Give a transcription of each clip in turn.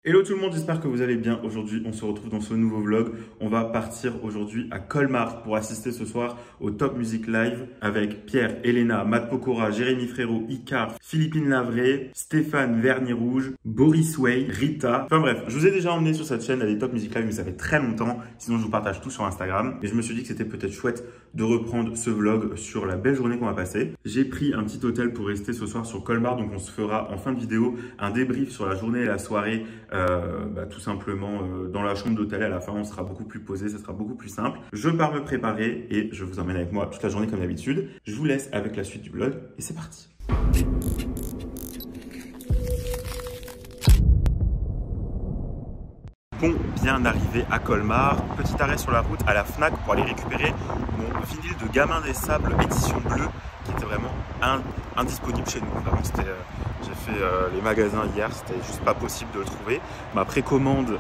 Hello tout le monde, j'espère que vous allez bien. Aujourd'hui, on se retrouve dans ce nouveau vlog. On va partir aujourd'hui à Colmar pour assister ce soir au Top Music Live avec Pierre, Elena, Matt Pokora, Jérémy Frérot, Icar, Philippine Lavray, Stéphane Vernier-Rouge, Boris Way, Rita. Enfin bref, je vous ai déjà emmené sur cette chaîne à des Top Music Live, mais ça fait très longtemps. Sinon, je vous partage tout sur Instagram. Et je me suis dit que c'était peut-être chouette de reprendre ce vlog sur la belle journée qu'on va passer. J'ai pris un petit hôtel pour rester ce soir sur Colmar. Donc on se fera en fin de vidéo un débrief sur la journée et la soirée. Tout simplement dans la chambre d'hôtel. À la fin, on sera beaucoup plus posé, ça sera beaucoup plus simple. Je pars me préparer et je vous emmène avec moi toute la journée comme d'habitude. Je vous laisse avec la suite du vlog et c'est parti. Bon, bien arrivé à Colmar, petit arrêt sur la route à la Fnac pour aller récupérer mon vinyle de Gamin des Sables édition bleue qui était vraiment indisponible chez nous. Vraiment, c'était, j'ai fait les magasins hier, c'était juste pas possible de le trouver. Ma précommande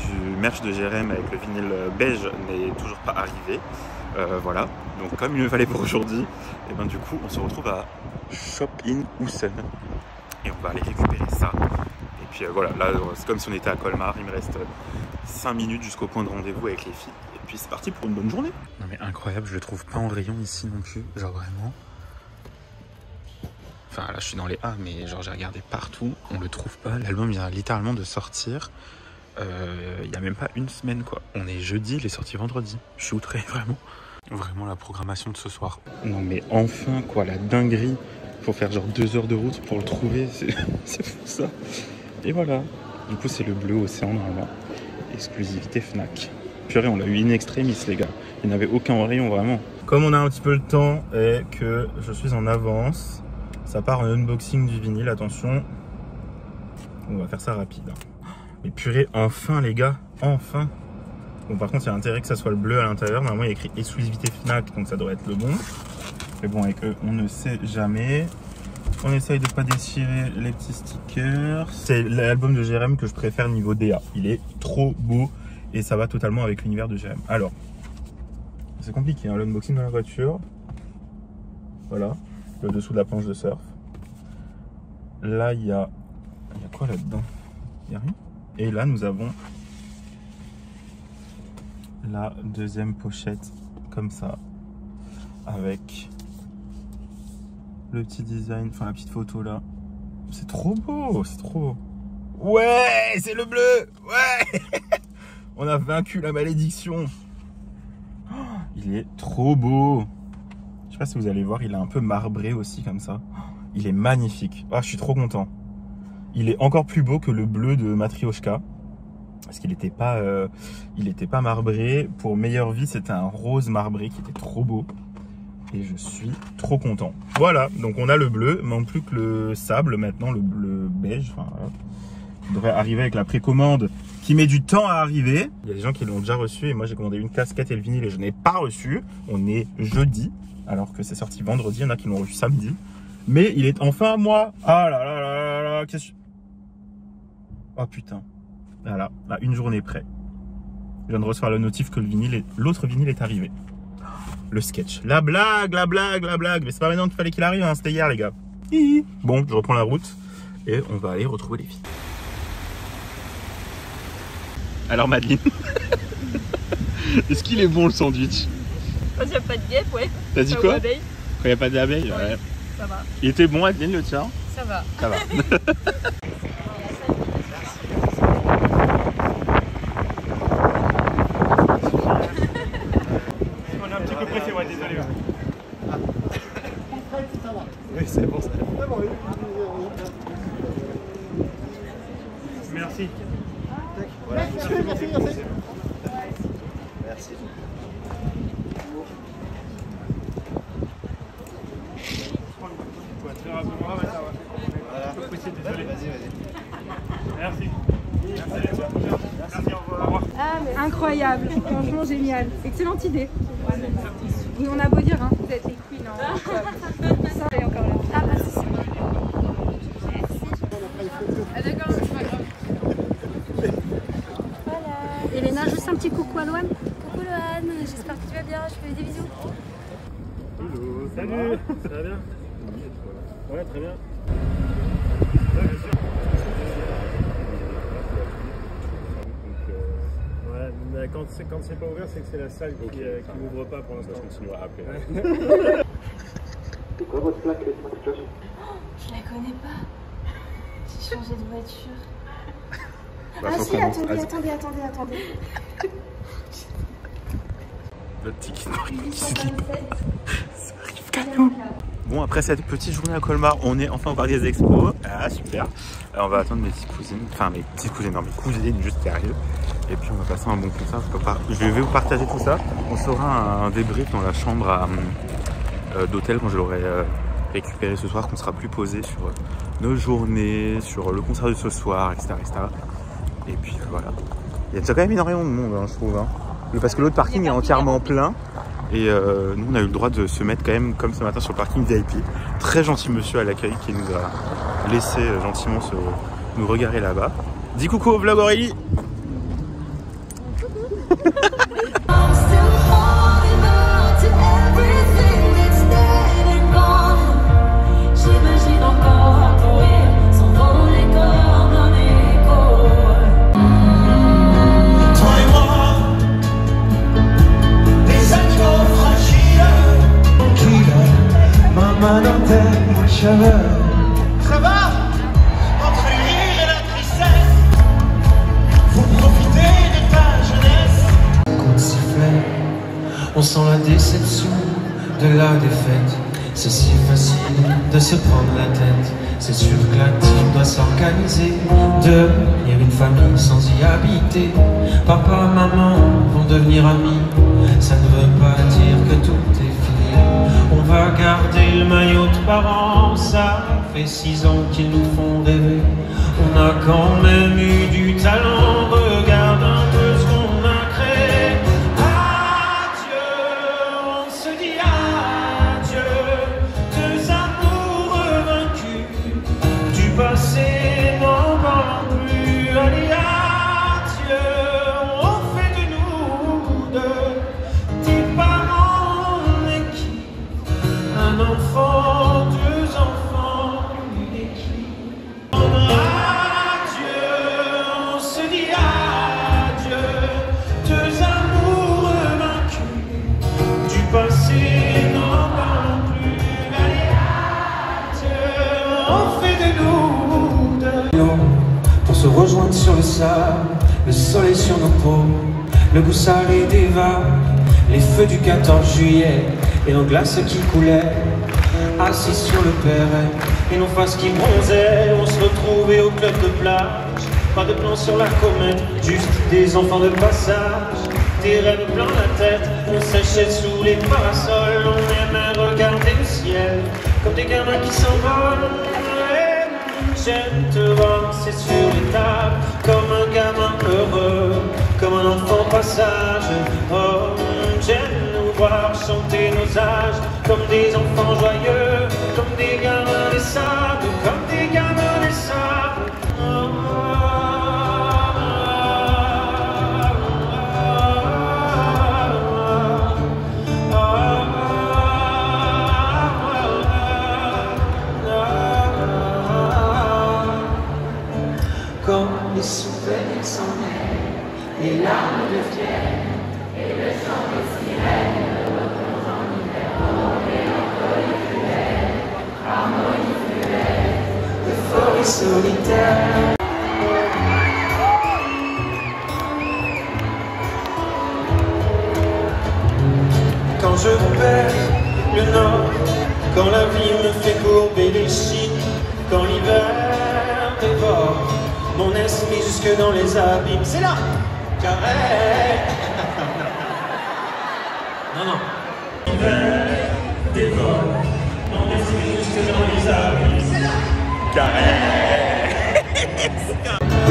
du merch de Jérém avec le vinyle beige n'est toujours pas arrivée. Voilà, donc comme il me fallait pour aujourd'hui, et ben du coup on se retrouve à Shop in Houssen et on va aller récupérer ça. Et puis voilà, là c'est comme si on était à Colmar, il me reste 5 minutes jusqu'au point de rendez-vous avec les filles. Et puis c'est parti pour une bonne journée. Non mais incroyable, je le trouve pas en rayon ici non plus, genre vraiment. Enfin là je suis dans les A, mais genre j'ai regardé partout, on le trouve pas. L'album vient littéralement de sortir, il y a même pas une semaine quoi. On est jeudi, il est sorti vendredi. Je suis outré vraiment. Vraiment la programmation de ce soir. Non mais enfin quoi, la dinguerie. Faut faire genre 2 heures de route pour le trouver, c'est fou ça. Et voilà, du coup c'est le bleu océan normalement. Exclusivité Fnac. Purée, on l'a eu in extremis les gars. Il n'y avait aucun en rayon vraiment. Comme on a un petit peu le temps et que je suis en avance, ça part en unboxing du vinyle, attention. On va faire ça rapide. Mais purée, enfin les gars, enfin. Bon par contre il y a intérêt que ça soit le bleu à l'intérieur. Normalement il y a écrit exclusivité Fnac, donc ça doit être le bon. Mais bon, avec eux, on ne sait jamais. On essaye de pas déchirer les petits stickers. C'est l'album de Jérém que je préfère niveau DA. Il est trop beau et ça va totalement avec l'univers de Jérém. Alors, c'est compliqué, hein, l'unboxing dans la voiture. Voilà, le dessous de la planche de surf. Là, il y a quoi là-dedans? Il n'y a rien. Et là, nous avons la deuxième pochette comme ça, avec le petit design, enfin la petite photo là. C'est trop beau, c'est trop beau. Ouais, c'est le bleu. Ouais. On a vaincu la malédiction. Oh, il est trop beau. Je sais pas si vous allez voir, il est un peu marbré aussi comme ça. Oh, il est magnifique. Ah, je suis trop content. Il est encore plus beau que le bleu de Matryoshka. Parce qu'il n'était pas marbré. Pour Meilleure Vie, c'était un rose marbré qui était trop beau. Et je suis trop content. Voilà, donc on a le bleu, il manque plus que le sable maintenant, le bleu beige. Enfin, voilà. Il devrait arriver avec la précommande qui met du temps à arriver. Il y a des gens qui l'ont déjà reçu et moi j'ai commandé une casquette et le vinyle et je n'ai pas reçu. On est jeudi, alors que c'est sorti vendredi, il y en a qui l'ont reçu samedi. Mais il est enfin à moi. Ah là là là là là, qu'est-ce que... Oh putain. Voilà, à une journée près. Je viens de recevoir le notif que l'autre vinyle est arrivé. Le sketch. La blague. Mais c'est pas maintenant qu'il fallait qu'il arrive, hein, c'était hier les gars. Hihi. Bon, je reprends la route et on va aller retrouver les filles. Alors Madeleine, est-ce qu'il est bon le sandwich? Quand il n'y a pas de guêpe, ouais. T'as dit quoi? Quand il n'y a pas d'abeilles, ouais. Ça va. Il était bon Madeleine le tien? Ça va. Ça va. Oui, c'est bon, ça. Merci. Voilà. Merci. Désolé. Merci. Merci, au revoir. Incroyable, franchement génial. Excellente idée. Et on a beau dire, hein, vous êtes les queens. Hein. Ça, et encore là. Ah bah c'est ça. Ah d'accord, c'est pas grave. Voilà. Elena, juste un petit coucou à Loane. Coucou Loane, j'espère que tu vas bien, je fais des bisous. Hello, Salut, ça va bien? Ouais, très bien. Ouais, bien sûr. Quand c'est pas ouvert, c'est que c'est la salle qui n'ouvre pas pour l'instant. Je continuerai à appeler. C'est quoi votre plaque, laisse-moi quelque chose? Je la connais pas. J'ai changé de voiture. Bah, Ah faut si, qu'on- attendez. Le petit qui Bon, après cette petite journée à Colmar, on est enfin au parc des expos. Ah, super. Alors, on va attendre mes petites cousines. Enfin, mes petites cousines, non, mes cousines, juste sérieux. Et puis, on va passer un bon concert. Je vais vous partager tout ça. On fera un débrief dans la chambre d'hôtel quand je l'aurai récupéré ce soir, qu'on sera plus posé sur nos journées, sur le concert de ce soir, etc. etc. Et puis, voilà. Il y a déjà quand même énormément de monde, hein, je trouve. Hein. Parce que l'autre parking est entièrement plein. Et nous, on a eu le droit de se mettre quand même, comme ce matin, sur le parking VIP. Très gentil monsieur à l'accueil qui nous a laissé gentiment nous regarer là-bas. Dis coucou au vlog Aurélie. Ça va? Entre le rire et la tristesse, faut profiter de ta jeunesse. Coup de sifflet, on sent la déception de la défaite. C'est si facile de se prendre la tête. C'est sûr que la team doit s'organiser, devenir une famille sans y habiter. Papa, maman vont devenir amis. Ça ne veut pas dire que tout est fini. On va garder le maillot de parents. Ça fait 6 ans qu'ils nous font rêver. On a quand même eu du talent. Regarde un peu ce qu'on a créé. Adieu, on se dit adieu. Deux amours vaincus. Du passé n'en parlons plus. Allez, adieu, on fait de nous deux. Tes parents, on est qui? Un enfant, deux enfants, une équipe. Adieu, on se dit adieu. Deux amours vaincus. Du passé n'en parlons plus. Allez, adieu, on fait de nous deux. Pour se rejoindre sur le sable, le soleil sur nos peaux, le goût salé des vagues, les feux du 14 juillet et nos glaces qui coulaient, assis sur le perret et nos faces qui bronzaient. On se retrouvait au club de plage, pas de plan sur la comète, juste des enfants de passage, des rêves plein la tête. On séchait sous les parasols, on aimait regarder le ciel comme des gamins qui s'envolent. J'aime te voir, c'est sur les tables, comme un gamin heureux, comme un enfant passage. Oh, j'aime nous voir chanter nos âges, comme des enfants joyeux, comme des gamins des sables, comme des gamins des sables. Quand les souvenirs s'en mêlent, les larmes deviennent, et le chant des sirènes replonge en hiver. Harmonie fluette, euphorie solitaire. Quand je perds le nord, quand la vie me fait courber les chines, quand l'hiver dévore mon esprit jusque dans les abîmes, c'est là, carré. Non, non. L'hiver dévore mon esprit jusque dans les abîmes, c'est là, carré.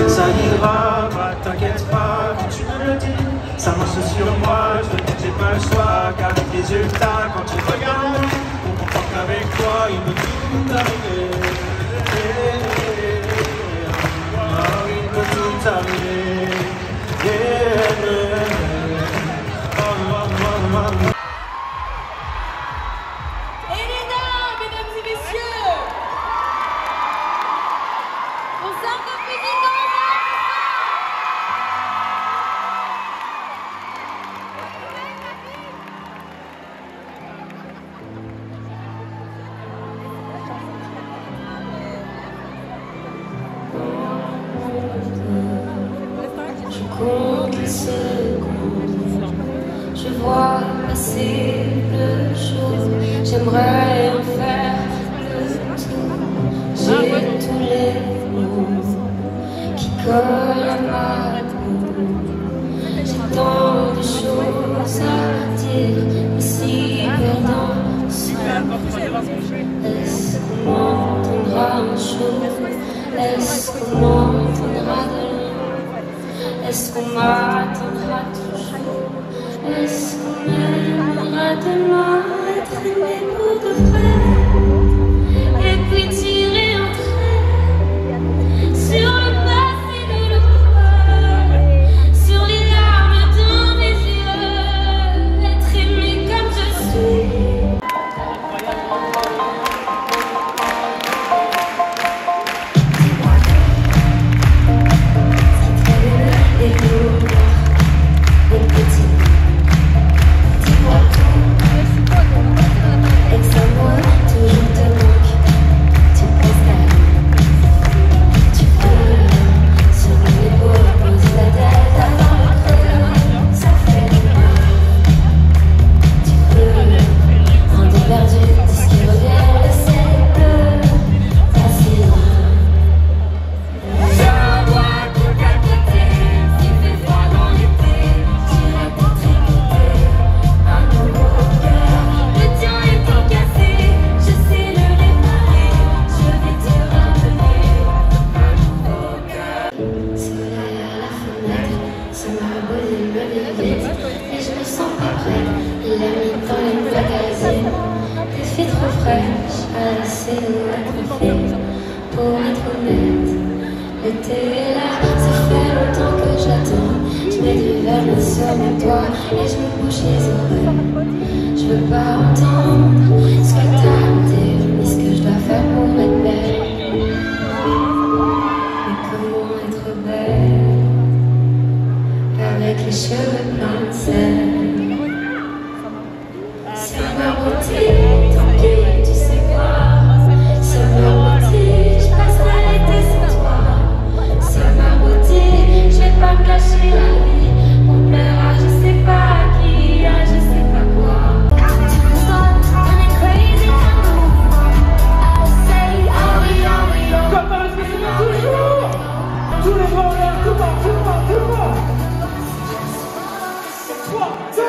Ça ira, bah, t'inquiète pas, quand tu me le dis, ça marche sur moi, je te dis que j'ai pas le choix, qu'avec les yeux t'as, quand tu regardes, on comprend qu'avec toi, il peut tout arriver. Il peut tout arriver. Elena, mesdames et messieurs, concert de musique en secondes. Je vois passer le jour, j'aimerais en faire le tour. J'ai tous les mots qui collent à ma peau. J'ai tant de choses à dire, mais si perdant son est-ce qu'on m'entendra un jour? Est-ce qu'on m'entendra de loin? Est-ce qu'on m'attendra toujours? Est-ce qu'on m'aimera demain? Être aimé pour de vrai, et puis tirer un trait sur le passé de l'autre, sur les larmes dans mes yeux, être aimé comme je suis. Pour être honnête, l'été est là, ça fait longtemps que j'attends. Je mets du vernis sur mes doigts et je me bouche les oreilles. Je veux pas entendre ce que t'as à dire, ni ce que je dois faire pour être belle. Mais comment être belle avec les cheveux pleins de sel? C'est ma beauté, tant pis, tu sais quoi. C'est ma beauté, je passerai l'été sans toi. C'est ma beauté, je vais pas me cacher la vie. On plaira, je sais pas à qui, à je sais pas quoi. Toujours tous les bras en l'air, tout le monde, tout le monde, tout le monde. 3, 2, 1.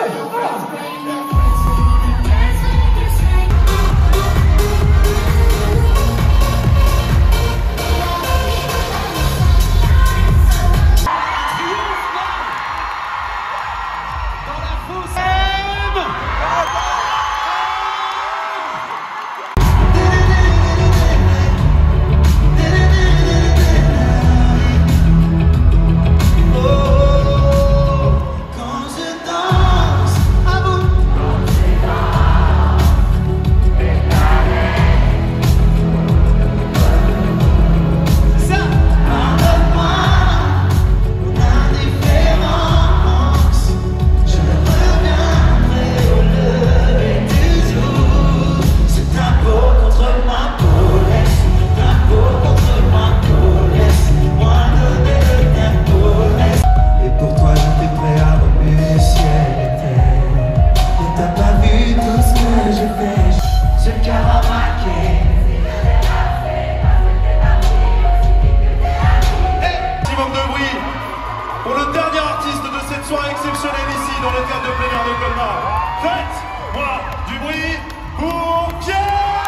Exceptionnel ici dans le cadre de plein air de Colmar. Faites-moi du bruit pour Pierre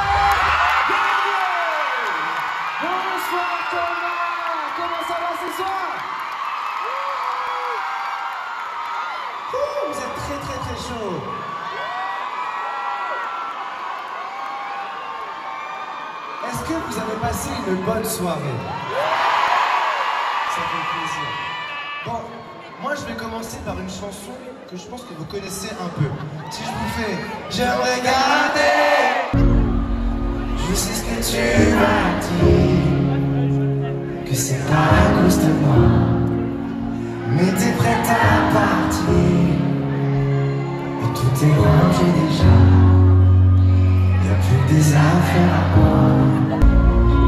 Gaillier. Bonsoir Colmar, comment ça va ce soir? Vous êtes très très très chaud. Est-ce que vous avez passé une bonne soirée? Ça fait plaisir. Bon. Moi, je vais commencer par une chanson que je pense que vous connaissez un peu. Si je vous fais « J'aimerais garder », je sais ce que tu m'as dit, que c'est pas à cause de moi, mais t'es prête à partir, et tout est rangé déjà, y'a plus que des affaires à moi,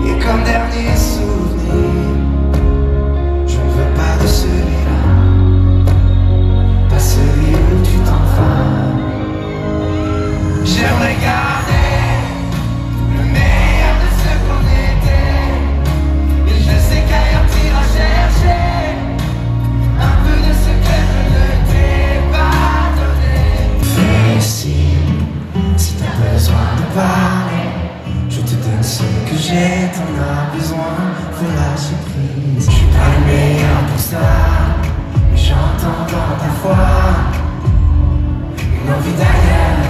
et comme dernier souvenir, je ne veux pas de celui-là. surprise. Je suis pas le meilleur pour ça, mais j'entends dans ta voix une envie d'ailleurs.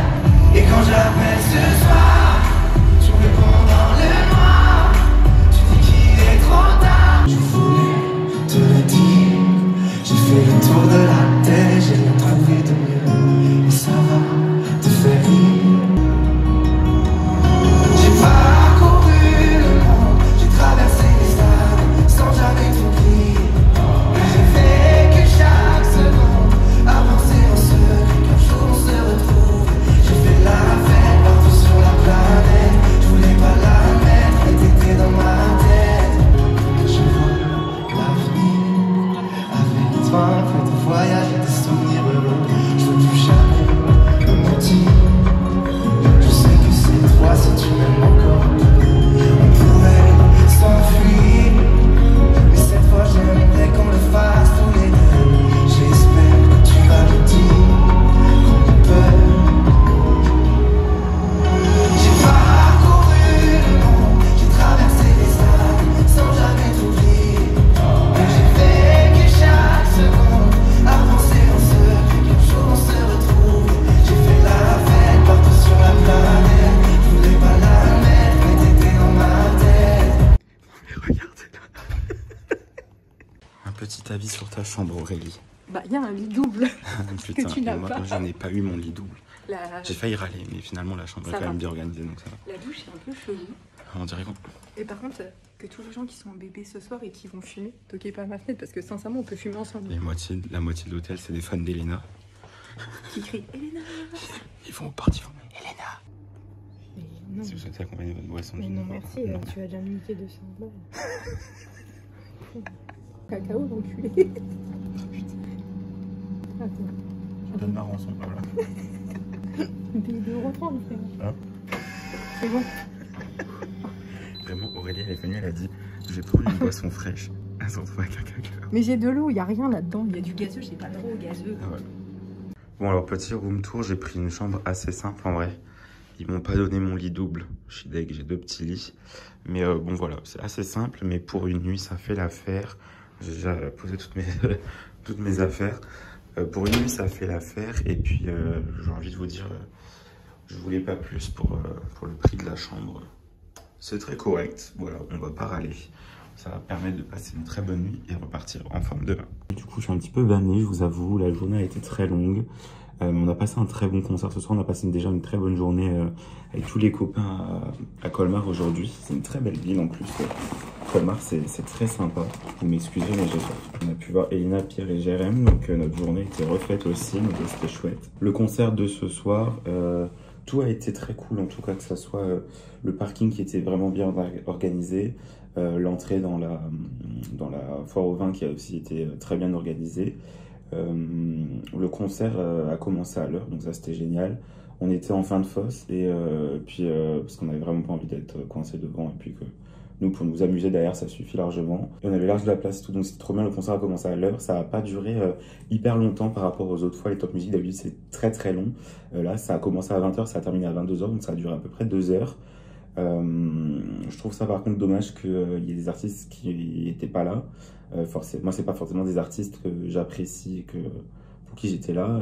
Et quand j'appelle ce soir, tu me réponds dans le noir. Tu dis qu'il est trop tard. Je voulais te le dire, j'ai fait le tour de la terre, j'ai rien trouvé de mieux. Et ça va te faire rire. J'ai parcouru le monde, j'ai traversé les stades sans jamais t'oublier. J'ai fait que chaque seconde avancer en secret, qu'un jour on se retrouve. J'ai fait la fête partout sur la planète, je voulais pas la mettre, mais t'étais dans ma tête. Je vois l'avenir avec toi, fait de voyage et des souvenirs heureux. Je veux plus jamais me mentir. Je sais que c'est toi si tu m'aimes encore. On pourrait s'enfuir, mais cette fois j'aimerais qu'on le fasse tous les deux. J'espère que tu vas me dire qu'on peut. J'ai parcouru le monde, j'ai traversé les stades sans jamais t'oublier. J'ai fait que chaque seconde avancer en secret, qu'un jour on se retrouve. J'ai fait la fête partout sur la planète, je voulais pas la mettre, mais t'étais dans ma tête. Mais regardez là. Un petit avis sur ta chambre, Aurélie. Bah, il y a un lit double. Putain, tu n'as moi, pas. j'en ai pas eu mon lit double. La... J'ai failli râler, mais finalement la chambre est Ça quand va. même bien organisée, donc ça va. La douche est un peu chelou. On dirait qu'on... Et par contre, que tous les gens qui sont en bébé ce soir et qui vont fumer, toquez pas à ma fenêtre parce que sincèrement, on peut fumer ensemble. La moitié de l'hôtel, c'est des fans d'Elena. Qui crient Elena. Ils vont au party, ils font Elena. Mais non, Si vous souhaitez accompagner votre boisson. mais d'une non fois. merci, Non. tu as déjà muté 200 balles. Cacao, l'enculé. Attends. Je donne ma rançon, voilà. Paye 2,30 €, frère. Hein? C'est bon. Vraiment, Aurélie, elle est venue, elle a dit je vais prendre une boisson fraîche. Elle s'en trouve avec un cacao. Mais j'ai de l'eau, il n'y a rien là-dedans. Il y a du gazeux, je sais pas trop gazeux. Ah ouais. Bon, alors, petit room tour, j'ai pris une chambre assez simple en vrai. Ils m'ont pas donné mon lit double. Je suis deg, j'ai 2 petits lits. Mais bon, voilà, c'est assez simple, mais pour une nuit, ça fait l'affaire. J'ai déjà posé toutes mes affaires. Pour une nuit, ça fait l'affaire. Et puis, j'ai envie de vous dire, je voulais pas plus pour le prix de la chambre. C'est très correct. Voilà, on va pas râler. Ça va permettre de passer une très bonne nuit et repartir en forme demain. Du coup, je suis un petit peu vanné, je vous avoue. La journée a été très longue. On a passé un très bon concert ce soir. On a passé déjà une très bonne journée avec tous les copains à Colmar aujourd'hui. C'est une très belle ville en plus. Colmar, c'est très sympa. Vous m'excusez, mais on a pu voir Elina, Pierre et Jérém. Donc notre journée était refaite aussi. Donc c'était chouette. Le concert de ce soir, tout a été très cool. En tout cas, que ce soit le parking qui était vraiment bien organisé. L'entrée dans la foire au vin qui a aussi été très bien organisée. Le concert a commencé à l'heure, donc ça c'était génial. On était en fin de fosse et puis parce qu'on avait vraiment pas envie d'être coincé devant et puis que nous pour nous amuser derrière ça suffit largement. Et on avait large de la place et tout, donc c'était trop bien. Le concert a commencé à l'heure, ça n'a pas duré hyper longtemps par rapport aux autres fois. Les top music d'habitude c'est très très long. Là ça a commencé à 20h, ça a terminé à 22h, donc ça a duré à peu près 2 heures. Je trouve ça par contre dommage qu'il y ait des artistes qui n'étaient pas là. Moi c'est pas forcément des artistes que j'apprécie et pour qui j'étais là.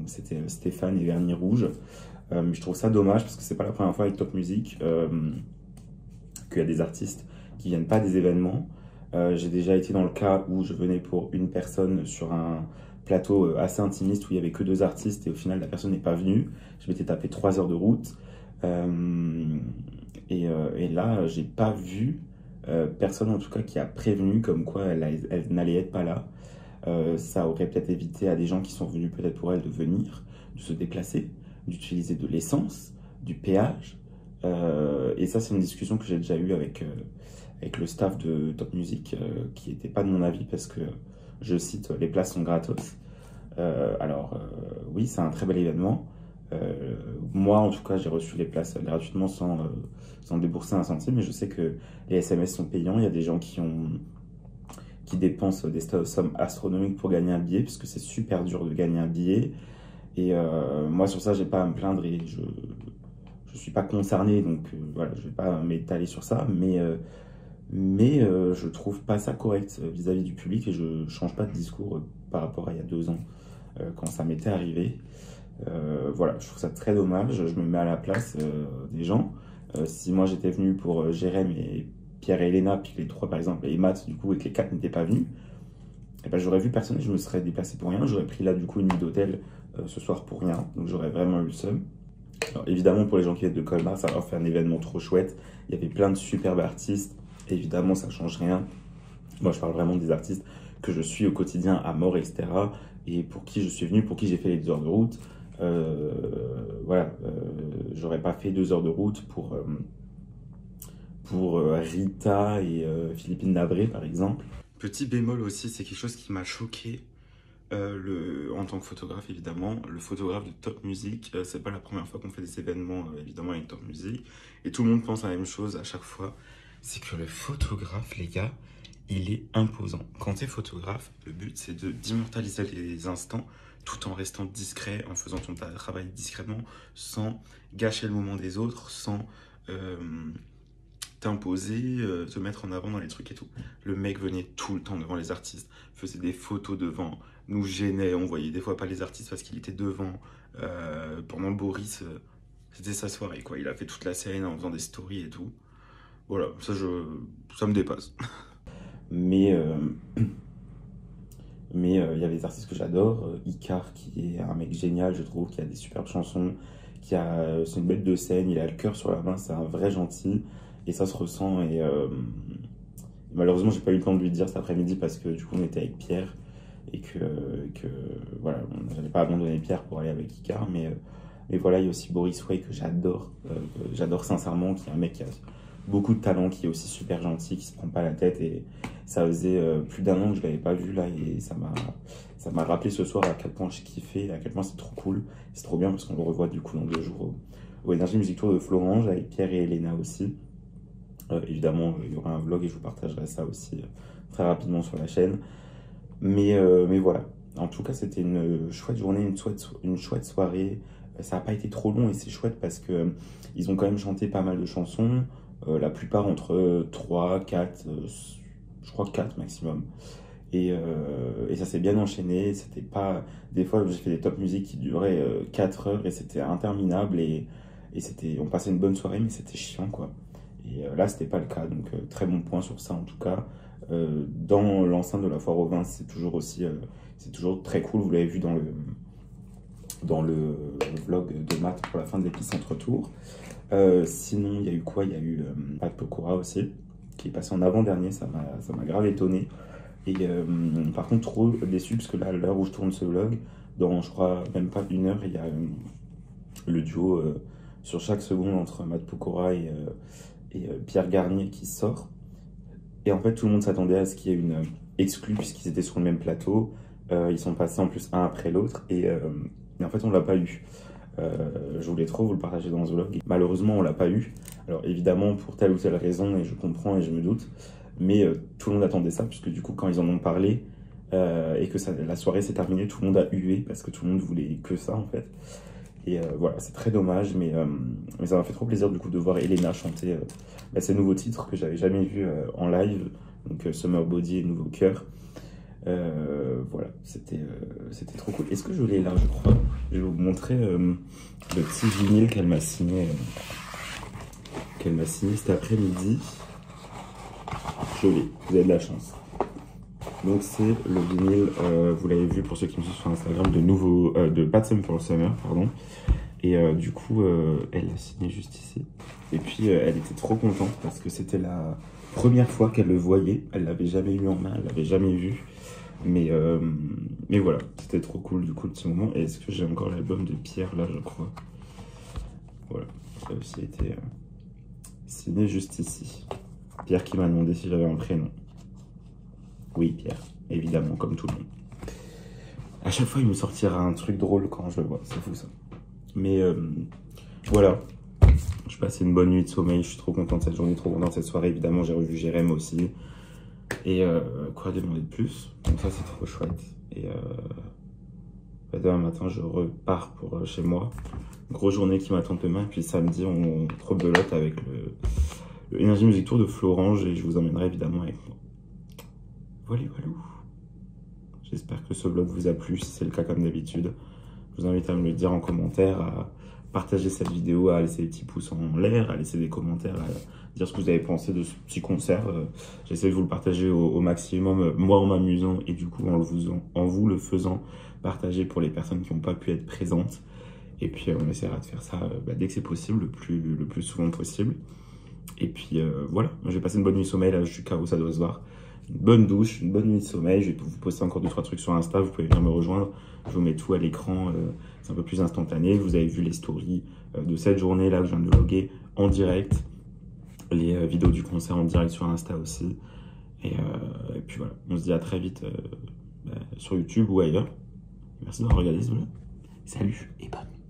C'était Stéphane et Vernis Rouge. Je trouve ça dommage parce que c'est pas la première fois avec Top Music qu'il y a des artistes qui viennent pas des événements. J'ai déjà été dans le cas où je venais pour une personne sur un plateau assez intimiste où il y avait que 2 artistes et au final la personne n'est pas venue. Je m'étais tapé 3 heures de route. Et là, j'ai pas vu personne en tout cas qui a prévenu comme quoi elle n'allait être pas là. Ça aurait peut-être évité à des gens qui sont venus peut-être pour elle de venir, de se déplacer, d'utiliser de l'essence, du péage. Et ça, c'est une discussion que j'ai déjà eue avec le staff de Top Music qui n'était pas de mon avis parce que, je cite, les places sont gratos. Oui, c'est un très bel événement. Moi, en tout cas, j'ai reçu les places gratuitement sans débourser un centime, mais je sais que les SMS sont payants. Il y a des gens qui dépensent des sommes astronomiques pour gagner un billet, puisque c'est super dur de gagner un billet. Et moi, sur ça, j'ai pas à me plaindre et je suis pas concerné, donc voilà, je vais pas m'étaler sur ça. Mais Mais je trouve pas ça correct vis-à-vis du public et je change pas de discours par rapport à il y a 2 ans quand ça m'était arrivé. Voilà, je trouve ça très dommage. Je me mets à la place des gens. Si moi j'étais venu pour Jérém et Pierre et Elena, puis que les 3 par exemple, et Matt du coup, et que les 4 n'étaient pas venus, et ben, j'aurais vu personne et je me serais déplacé pour rien. J'aurais pris là du coup une nuit d'hôtel ce soir pour rien. Donc j'aurais vraiment eu le seum. Alors, évidemment, pour les gens qui viennent de Colmar, ça leur fait un événement trop chouette. Il y avait plein de superbes artistes. Évidemment, ça change rien. Moi, je parle vraiment des artistes que je suis au quotidien à mort, etc. Et pour qui je suis venu, pour qui j'ai fait les 2 heures de route. Voilà, j'aurais pas fait 2 heures de route pour Rita et Philippine Navré, par exemple. Petit bémol aussi, c'est quelque chose qui m'a choqué. En tant que photographe, évidemment, le photographe de Top Music, c'est pas la première fois qu'on fait des événements, évidemment, avec Top Music. Et tout le monde pense à la même chose à chaque fois. C'est que le photographe, les gars, il est imposant. Quand tu es photographe, le but, c'est d'immortaliser les instants tout en restant discret, en faisant ton travail discrètement, sans gâcher le moment des autres, sans t'imposer, te mettre en avant dans les trucs et tout. Le mec venait tout le temps devant les artistes, faisait des photos devant, nous gênait, on voyait des fois pas les artistes parce qu'il était devant. Pendant Boris, c'était sa soirée, quoi. Il a fait toute la scène en faisant des stories et tout. Voilà, ça me dépasse. Mais il y avait des artistes que j'adore. Icar, qui est un mec génial, je trouve, qui a des superbes chansons, c'est une bête de scène, il a le cœur sur la main, c'est un vrai gentil. Et ça se ressent. Et malheureusement, j'ai pas eu le temps de lui dire cet après-midi parce que du coup, on était avec Pierre. Et que voilà, j'allais pas abandonner Pierre pour aller avec Icar. Mais voilà, il y a aussi Boris Way que j'adore. J'adore sincèrement, qui est un mec qui a beaucoup de talent, qui est aussi super gentil, qui se prend pas la tête. Et ça faisait plus d'1 an que je l'avais pas vu là. Et ça m'a rappelé ce soir à quel point j'ai kiffé, à quel point c'est trop cool. C'est trop bien parce qu'on le revoit du coup dans 2 jours au Energy Music Tour de Florange avec Pierre et Elena aussi. Évidemment, il y aura un vlog et je vous partagerai ça aussi très rapidement sur la chaîne. Mais voilà. En tout cas, c'était une chouette journée, une chouette soirée. Ça n'a pas été trop long et c'est chouette parce que ils ont quand même chanté pas mal de chansons. La plupart entre 3, 4, je crois 4 maximum. Et ça s'est bien enchaîné. C'était pas... Des fois, j'ai fait des top music qui duraient 4 heures et c'était interminable. Et on passait une bonne soirée, mais c'était chiant, quoi. Et là, c'était pas le cas, donc très bon point sur ça en tout cas. Dans l'enceinte de la foire aux vins, c'est toujours très cool. Vous l'avez vu dans le vlog de Matt pour la fin de l'épicentre tour. Sinon, il y a eu quoi? Il y a eu Matt Pokora aussi, qui est passé en avant-dernier, ça m'a grave étonné. Et par contre, trop déçu, parce que là, à l'heure où je tourne ce vlog, dans je crois même pas 1 heure, il y a le duo sur chaque seconde entre Matt Pokora et Pierre Garnier qui sort. Et en fait, tout le monde s'attendait à ce qu'il y ait une exclue puisqu'ils étaient sur le même plateau. Ils sont passés en plus un après l'autre et en fait, on l'a pas eu. Je voulais trop vous le partager dans ce vlog. Malheureusement, on l'a pas eu. Alors évidemment, pour telle ou telle raison, et je comprends et je me doute, mais tout le monde attendait ça puisque du coup, quand ils en ont parlé et que la soirée s'est terminée, tout le monde a hué parce que tout le monde voulait que ça en fait. Et voilà, c'est très dommage, mais ça m'a fait trop plaisir du coup de voir Elena chanter ces nouveaux titres que j'avais jamais vus en live, donc Summer Body et Nouveau Cœur. Voilà, c'était trop cool. Est-ce que je l'ai là, je crois? Je vais vous montrer le petit vinyle qu'elle m'a signé cet après-midi. Je l'ai, vous avez de la chance. Donc c'est le vinyle, vous l'avez vu pour ceux qui me suivent sur Instagram, de Bad Summer for Summer, pardon. Et du coup, elle l'a signé juste ici. Et puis elle était trop contente parce que c'était la première fois qu'elle le voyait. Elle l'avait jamais eu en main, elle l'avait jamais vu. Mais voilà, c'était trop cool du coup le petit moment. Et est-ce que j'ai encore l'album de Pierre là, je crois. Voilà, ça a aussi été signé juste ici. Pierre qui m'a demandé si j'avais un prénom. Oui, Pierre, évidemment, comme tout le monde. À chaque fois, il me sortira un truc drôle quand je le vois, c'est fou ça. Mais voilà, je passais une bonne nuit de sommeil, je suis trop content de cette journée, trop content de cette soirée. Évidemment, j'ai revu Jérém aussi. Et quoi demander de plus? Donc ça, c'est trop chouette. Et demain matin, je repars pour chez moi. Grosse journée qui m'attend demain. Et puis samedi, on rebelote avec Energy Music Tour de Florange et je vous emmènerai évidemment avec moi. Voilà. J'espère que ce vlog vous a plu. Si c'est le cas comme d'habitude, je vous invite à me le dire en commentaire, à partager cette vidéo, à laisser des petits pouces en l'air, à laisser des commentaires, à dire ce que vous avez pensé de ce petit concert. J'essaie de vous le partager au maximum, moi en m'amusant et du coup en vous le faisant partager pour les personnes qui n'ont pas pu être présentes. Et puis on essaiera de faire ça dès que c'est possible, le plus souvent possible. Et puis voilà, je vais passer une bonne nuit de sommeil, là je suis KO, ça doit se voir. Une bonne douche, une bonne nuit de sommeil. Je vais vous poster encore 2-3 trucs sur Insta, vous pouvez venir me rejoindre. Je vous mets tout à l'écran, c'est un peu plus instantané. Vous avez vu les stories de cette journée là où je viens de vlogger en direct. Les vidéos du concert en direct sur Insta aussi. Et puis voilà, on se dit à très vite sur YouTube ou ailleurs. Merci d'avoir regardé ce vlog. Salut et bonne nuit.